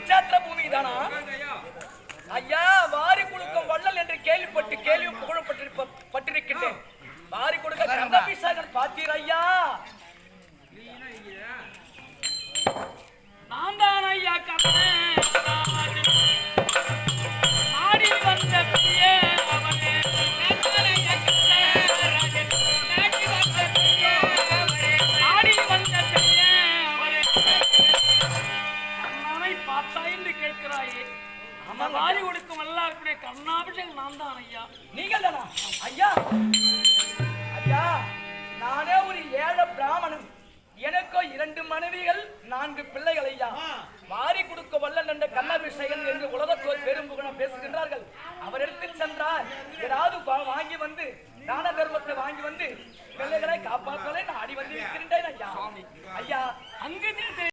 குருச்சேத்திர பூமி தானா ஐயா? வாரி கொடுக்கும் வள்ளல் என்று கேள்வி புகழப்பட்டிருக்கின்றேன். வாரி கொடுக்க கந்தபிஷாகன் பார்த்தீர் ஐயா? நான் தான் ஐயா கண்ணன் ஆடி வந்த பிரியே அவனே ஆடி வந்த பிரியே அவனே கண்ணனை பார்த்தா என்று கேட்கிறாயே. வாரி கொடுக்கும் எல்லாருக்குடைய கண்ணாபிஷேகம் நான் தான் ஐயா. நீங்கள் தானா ஐயா? ஐயா, நானே ஒரு ஏழை பிராமணன். எனக்கோ 2 மனைவிகள் 4 பிள்ளை